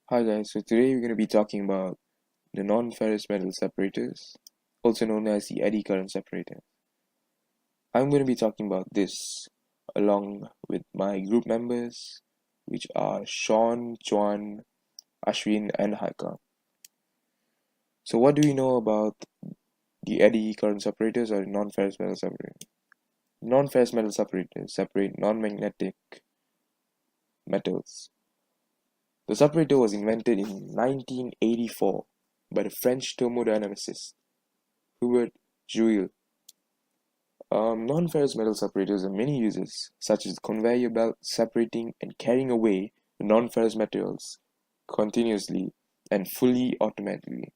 Hi guys, so today we're going to be talking about the non-ferrous metal separators, also known as the eddy current separator. I'm going to be talking about this along with my group members, which are Sean, Chuan, Ashwin, and Haika. So what do we know about the eddy current separators or non-ferrous metal separators? Non-ferrous metal separators separate non-magnetic metals. The separator was invented in 1984 by the French thermodynamicist Hubert Joule. Non-ferrous metal separators have many uses, such as the conveyor belt separating and carrying away the non-ferrous metals continuously and fully automatically.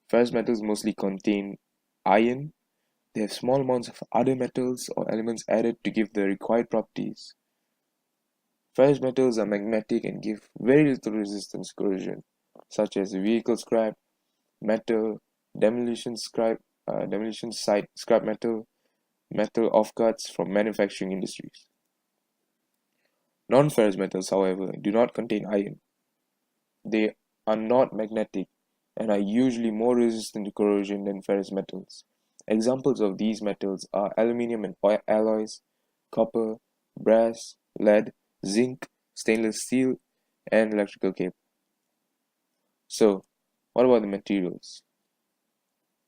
Ferrous metals mostly contain iron. They have small amounts of other metals or elements added to give the required properties. Ferrous metals are magnetic and give very little resistance to corrosion, such as vehicle scrap, metal, demolition site scrap metal offcuts from manufacturing industries. Non-ferrous metals, however, do not contain iron. They are not magnetic and are usually more resistant to corrosion than ferrous metals. Examples of these metals are aluminium and alloys, copper, brass, lead, zinc, stainless steel, and electrical cable. So, what about the materials?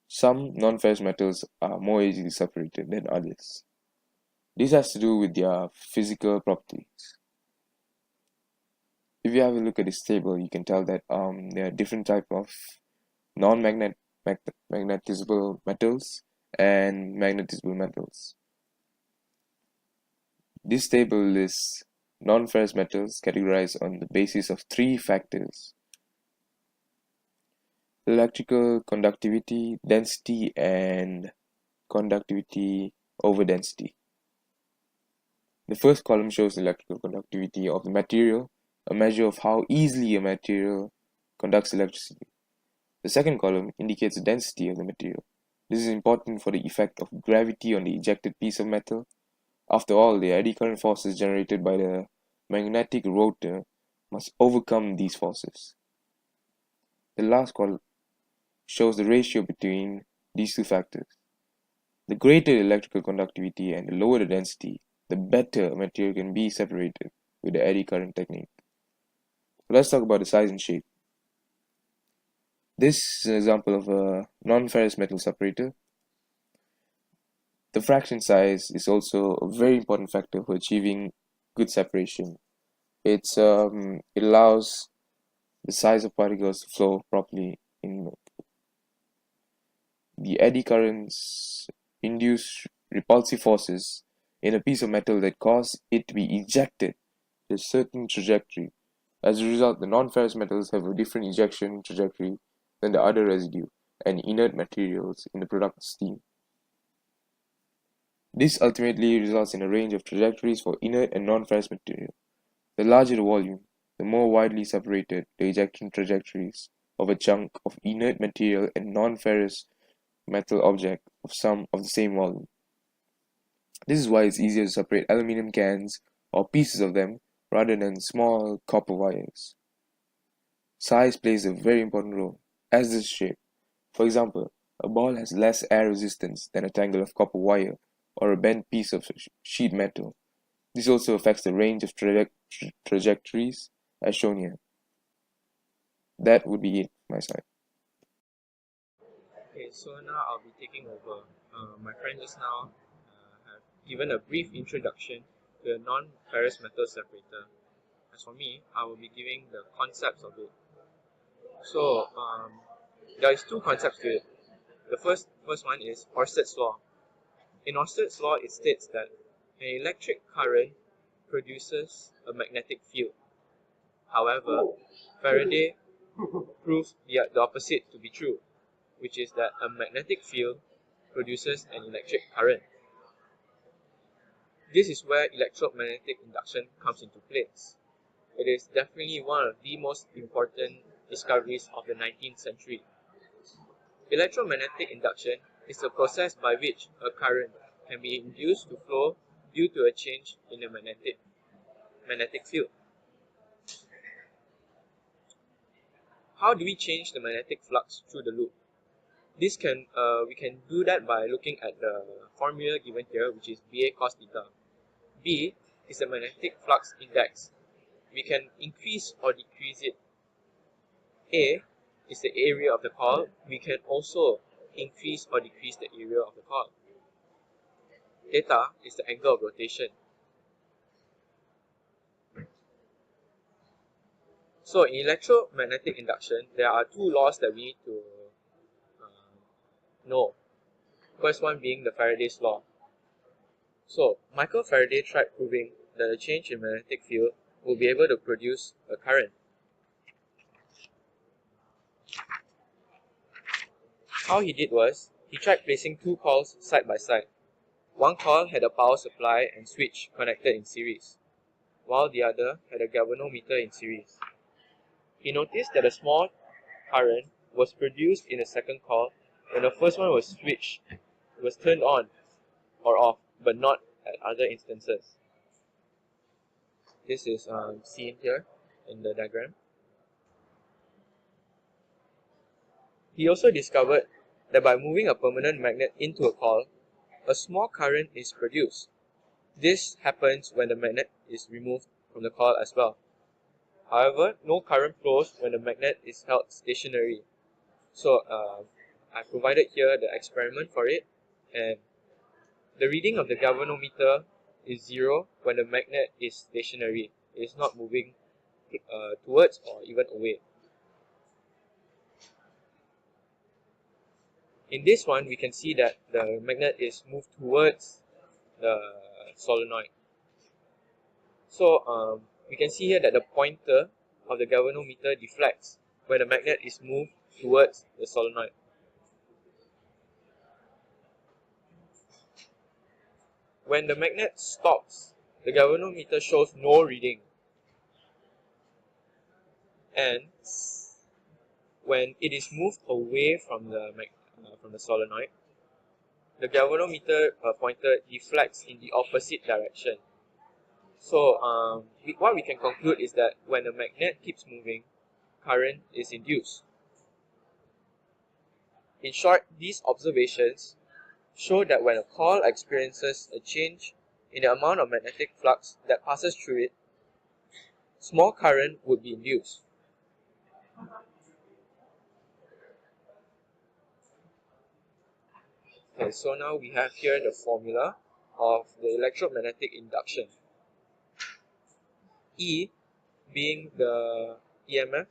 Some non-ferrous metals are more easily separated than others. This has to do with their physical properties. If you have a look at this table, you can tell that there are different type of non-magnetizable metals and magnetizable metals. This table lists non-ferrous metals categorized on the basis of three factors: electrical conductivity, density, and conductivity over density. The first column shows the electrical conductivity of the material, a measure of how easily a material conducts electricity. The second column indicates the density of the material. This is important for the effect of gravity on the ejected piece of metal. After all, the eddy current forces generated by the magnetic rotor must overcome these forces. The last column shows the ratio between these two factors. The greater the electrical conductivity and the lower the density, the better a material can be separated with the eddy current technique. Let's talk about the size and shape. This is an example of a non-ferrous metal separator. The fraction size is also a very important factor for achieving good separation. It allows the size of particles to flow properly in. The eddy currents induce repulsive forces in a piece of metal that cause it to be ejected in a certain trajectory. As a result, the non-ferrous metals have a different ejection trajectory than the other residue and inert materials in the product of steam. This ultimately results in a range of trajectories for inert and non-ferrous material. The larger the volume, the more widely separated the ejection trajectories of a chunk of inert material and non-ferrous metal object of some of the same volume. This is why it's easier to separate aluminum cans or pieces of them rather than small copper wires. Size plays a very important role, as does shape. For example, a ball has less air resistance than a tangle of copper wire or a bent piece of sheet metal. This also affects the range of trajectories as shown here. That would be it from my side. Okay, so now I'll be taking over. My friend just now have given a brief introduction to a non-ferrous metal separator. As for me, I will be giving the concepts of it. So, there is two concepts to it. The first one is Ørsted's law. In Ørsted's law, it states that an electric current produces a magnetic field. However, Faraday proved the opposite to be true, which is that a magnetic field produces an electric current. This is where electromagnetic induction comes into place. It is definitely one of the most important discoveries of the 19th century. Electromagnetic induction is the process by which a current can be induced to flow due to a change in the magnetic field. how do we change the magnetic flux through the loop? We can do that by looking at the formula given here, which is BA cos theta. B is the magnetic flux index. We can increase or decrease it. A is the area of the coil. We can also increase or decrease the area of the coil. Theta is the angle of rotation. So in electromagnetic induction, there are two laws that we need to know. First one being the Faraday's law. So Michael Faraday tried proving that a change in magnetic field will be able to produce a current. How he did was, he tried placing two coils side by side. One coil had a power supply and switch connected in series, while the other had a galvanometer in series. He noticed that a small current was produced in the second coil when the first one was turned on or off, but not at other instances. This is seen here in the diagram. He also discovered that by moving a permanent magnet into a coil, a small current is produced. This happens when the magnet is removed from the coil as well. However, no current flows when the magnet is held stationary. So I provided here the experiment for it, and the reading of the galvanometer is 0 when the magnet is stationary. It is not moving towards or even away. In this one, we can see that the magnet is moved towards the solenoid. So we can see here that the pointer of the galvanometer deflects when the magnet is moved towards the solenoid. When the magnet stops, the galvanometer shows no reading. And when it is moved away from the solenoid, the galvanometer pointer deflects in the opposite direction. So what we can conclude is that when the magnet keeps moving, current is induced. In short, these observations show that when a coil experiences a change in the amount of magnetic flux that passes through it, small current would be induced. Okay, so now we have here the formula of the electromagnetic induction. E being the EMF,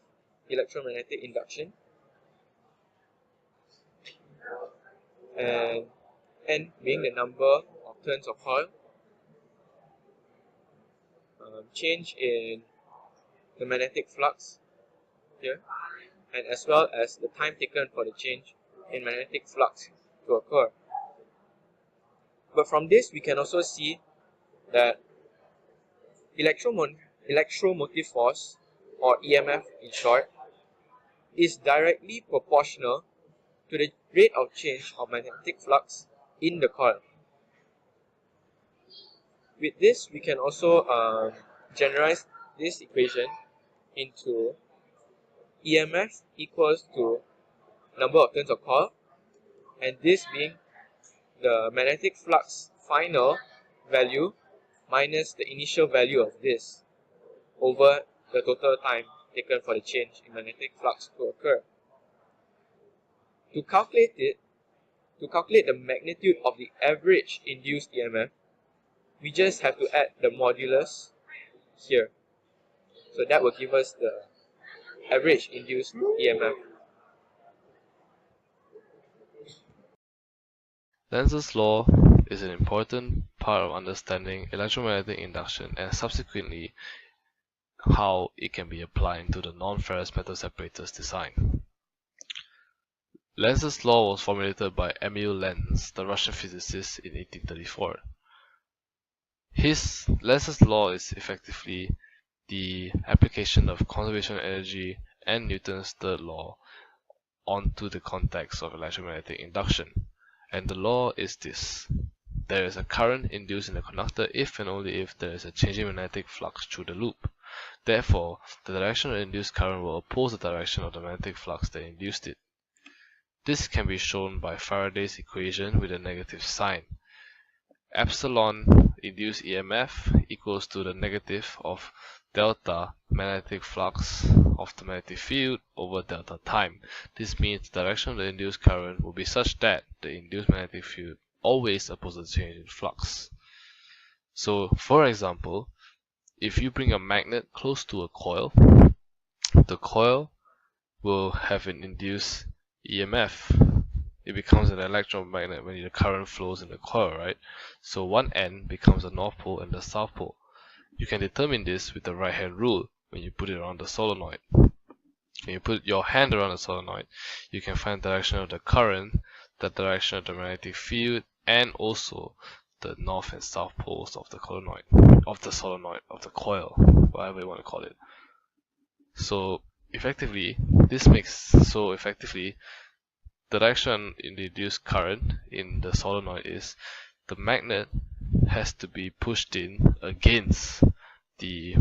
electromagnetic induction, and N being the number of turns of coil, change in the magnetic flux here, and as well as the time taken for the change in magnetic flux to occur. But from this, we can also see that electromotive force, or EMF in short, is directly proportional to the rate of change of magnetic flux in the coil. With this, we can also generalize this equation into EMF equals to number of turns of coil, and this being the magnetic flux final value minus the initial value of this over the total time taken for the change in magnetic flux to occur. To calculate the magnitude of the average induced EMF, we just have to add the modulus here. So that will give us the average induced EMF. Lenz's law is an important part of understanding electromagnetic induction and subsequently how it can be applied to the non-ferrous metal separators design. Lenz's law was formulated by Emil Lenz, the Russian physicist, in 1834. Lenz's law is effectively the application of conservation of energy and Newton's third law onto the context of electromagnetic induction. And the law is this: there is a current induced in the conductor if and only if there is a changing magnetic flux through the loop. Therefore, the direction of the induced current will oppose the direction of the magnetic flux that induced it. This can be shown by Faraday's equation with a negative sign. Epsilon induced EMF equals to the negative of delta magnetic flux of the magnetic field over delta time. This means the direction of the induced current will be such that the induced magnetic field always opposes the change in flux. So, for example, if you bring a magnet close to a coil, the coil will have an induced EMF. It becomes an electromagnet when the current flows in the coil, right? So one end becomes the north pole and the south pole. You can determine this with the right hand rule when you put it around the solenoid. When you put your hand around the solenoid, you can find the direction of the current, the direction of the magnetic field, and also the north and south poles of the coil, whatever you want to call it. So effectively, the direction in the induced current in the solenoid is the magnet has to be pushed in against the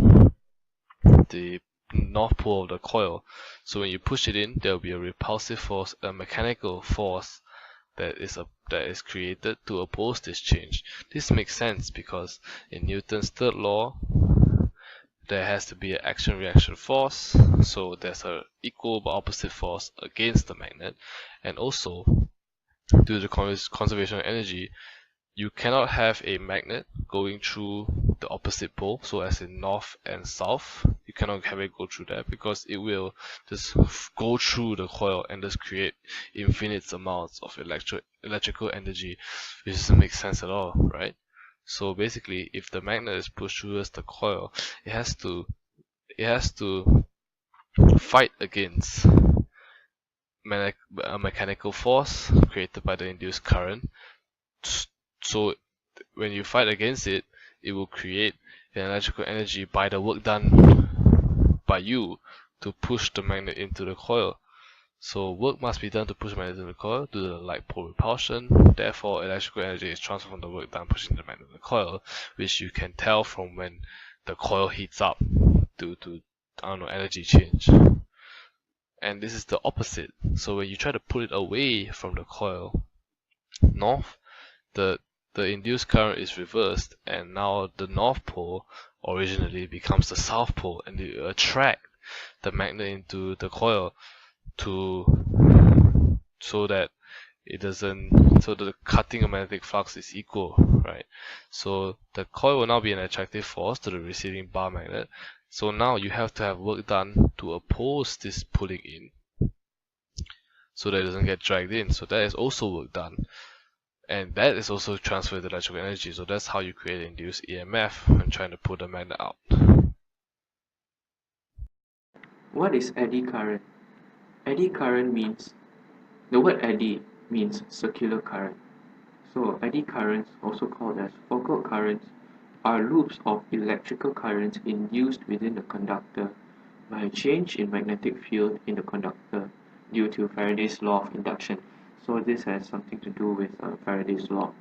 north pole of the coil. So when you push it in, there will be a repulsive force, a mechanical force that is created to oppose this change. This makes sense because in Newton's third law, there has to be an action-reaction force, so there's an equal but opposite force against the magnet. And also, due to conservation of energy, you cannot have a magnet going through the opposite pole, so as in north and south. You cannot have it go through that because it will just go through the coil and just create infinite amounts of electrical energy, which doesn't make sense at all, right? So basically, if the magnet is pushed towards the coil, it has to fight against a mechanical force created by the induced current. So when you fight against it, it will create an electrical energy by the work done by you to push the magnet into the coil. So work must be done to push the magnet into the coil due to the like pole repulsion. Therefore, electrical energy is transferred from the work done pushing the magnet into the coil, which you can tell from when the coil heats up due to energy change. And this is the opposite. So when you try to pull it away from the coil north, the induced current is reversed, and now the north pole originally becomes the south pole, and you attract the magnet into the coil so that the cutting of magnetic flux is equal, right? So the coil will now be an attractive force to the receiving bar magnet. So now you have to have work done to oppose this pulling in, so that it doesn't get dragged in. So that is also work done, and that is also transferred to electrical energy. So that's how you create induced EMF when trying to pull the magnet out. What is eddy current? Eddy current means, the word eddy means circular current. So eddy currents, also called as focal currents, are loops of electrical currents induced within the conductor by a change in magnetic field in the conductor due to Faraday's law of induction. So this has something to do with Faraday's law.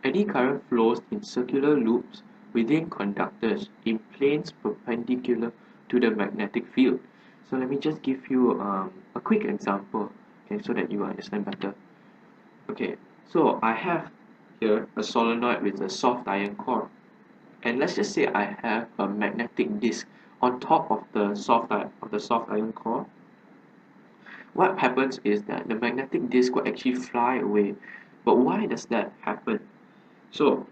Eddy current flows in circular loops within conductors in planes perpendicular to the magnetic field. So let me just give you a quick example, okay, so that you understand better. Okay, so I have here a solenoid with a soft iron core, and let's just say I have a magnetic disc on top of the soft iron core. What happens is that the magnetic disc will actually fly away. But why does that happen? So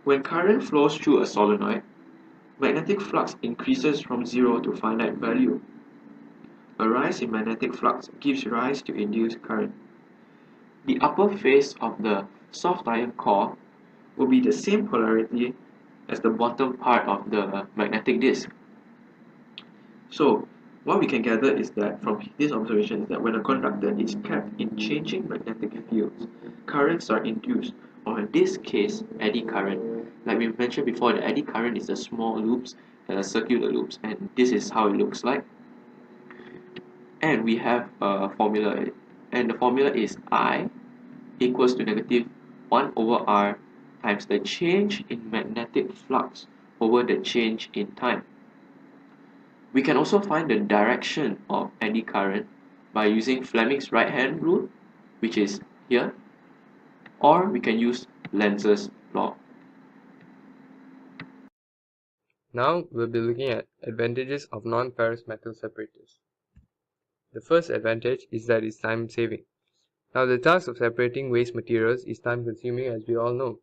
when current flows through a solenoid, magnetic flux increases from 0 to finite value. A rise in magnetic flux gives rise to induced current. The upper face of the soft iron core will be the same polarity as the bottom part of the magnetic disk. So what we can gather is that from this observation is that when a conductor is kept in changing magnetic fields, currents are induced, or in this case, eddy current. Like we mentioned before, the eddy current is the small loops and the circular loops, and this is how it looks like. And we have a formula, and the formula is I equals to negative 1 over R times the change in magnetic flux over the change in time. We can also find the direction of eddy current by using Fleming's right-hand rule, which is here, or we can use Lenz's law. Now we'll be looking at advantages of non-ferrous metal separators. The first advantage is that it's time saving. Now the task of separating waste materials is time consuming, as we all know.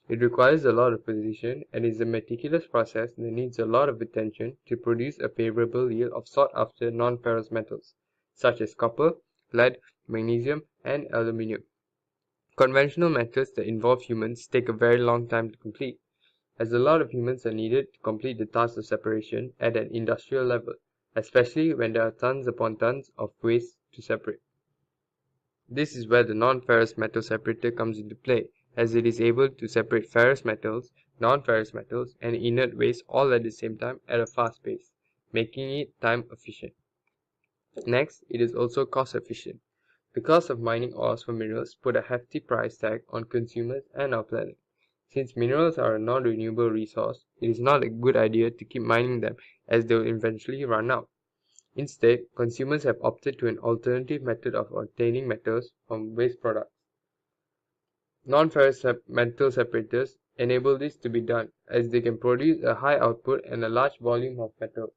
It requires a lot of precision and is a meticulous process that needs a lot of attention to produce a favorable yield of sought after non-ferrous metals, such as copper, lead, magnesium, and aluminium. Conventional methods that involve humans take a very long time to complete, as a lot of humans are needed to complete the task of separation at an industrial level, especially when there are tons upon tons of waste to separate. This is where the non-ferrous metal separator comes into play, as it is able to separate ferrous metals, non-ferrous metals, and inert waste all at the same time at a fast pace, making it time efficient. Next, it is also cost efficient. The cost of mining ores for minerals put a hefty price tag on consumers and our planet. Since minerals are a non-renewable resource, it is not a good idea to keep mining them, as they will eventually run out. Instead, consumers have opted to an alternative method of obtaining metals from waste products. Non-ferrous metal separators enable this to be done, as they can produce a high output and a large volume of metal,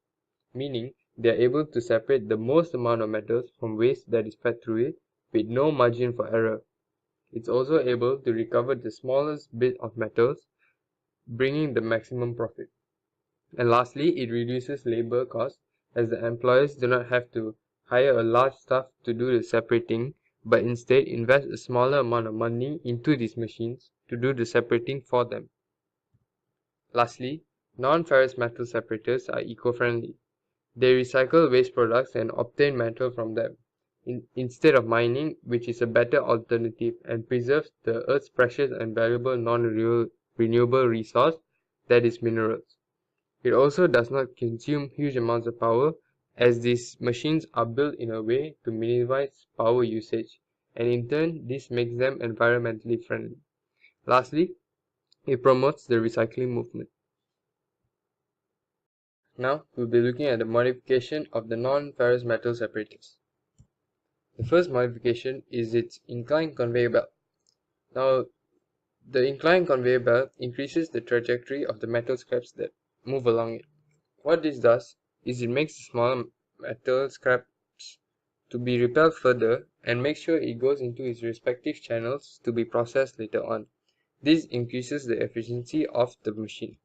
meaning they are able to separate the most amount of metals from waste that is fed through it with no margin for error. It's also able to recover the smallest bit of metals, bringing the maximum profit. And lastly, it reduces labor costs, as the employers do not have to hire a large staff to do the separating, but instead invest a smaller amount of money into these machines to do the separating for them. Lastly, non-ferrous metal separators are eco-friendly. They recycle waste products and obtain metal from them, instead of mining, which is a better alternative and preserves the Earth's precious and valuable non-renewable resource, that is minerals. It also does not consume huge amounts of power, as these machines are built in a way to minimize power usage, and in turn this makes them environmentally friendly. Lastly, it promotes the recycling movement. Now we'll be looking at the modification of the non-ferrous metal separators. The first modification is its inclined conveyor belt. Now, the inclined conveyor belt increases the trajectory of the metal scraps that move along it. What this does is it makes the smaller metal scraps to be repelled further and makes sure it goes into its respective channels to be processed later on. This increases the efficiency of the machine.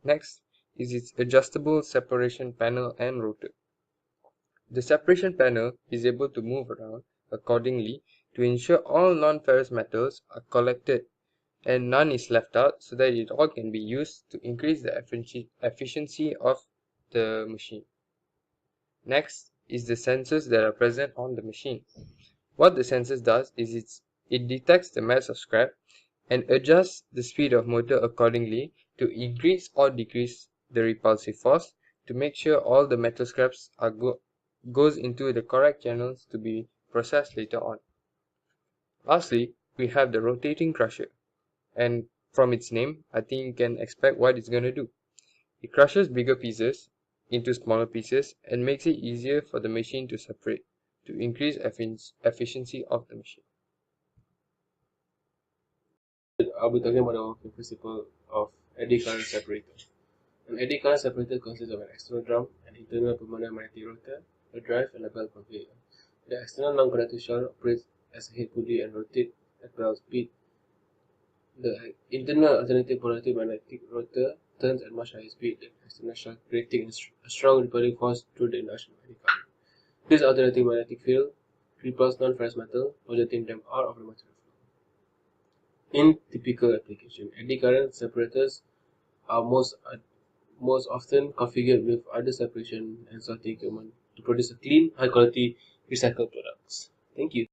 Next is its adjustable separation panel and rotor. The separation panel is able to move around accordingly to ensure all non-ferrous metals are collected and none is left out, so that it all can be used to increase the efficiency of the machine. Next is the sensors that are present on the machine. What the sensors does is it detects the mass of scrap and adjusts the speed of motor accordingly to increase or decrease the repulsive force to make sure all the metal scraps goes into the correct channels to be processed later on. Lastly, we have the rotating crusher, and from its name, I think you can expect what it's going to do. It crushes bigger pieces into smaller pieces and makes it easier for the machine to separate to increase efficiency of the machine. I'll be talking about the working principle of eddy current separator. An eddy current separator consists of an external drum, an internal permanent magnetic rotor, a drive, and a belt conveyor. The external non-conductive shell operates as a head pulley and rotates at belt speed. The internal alternating polarity magnetic rotor turns at much higher speed than the external shell, creating a strong repelling force through the induction of eddy current. This alternating magnetic field repels non-ferrous metal, projecting them out of the material flow. In typical application, eddy current separators are most often configured with other separation and sorting equipment to produce a clean, high-quality recycled products. Thank you.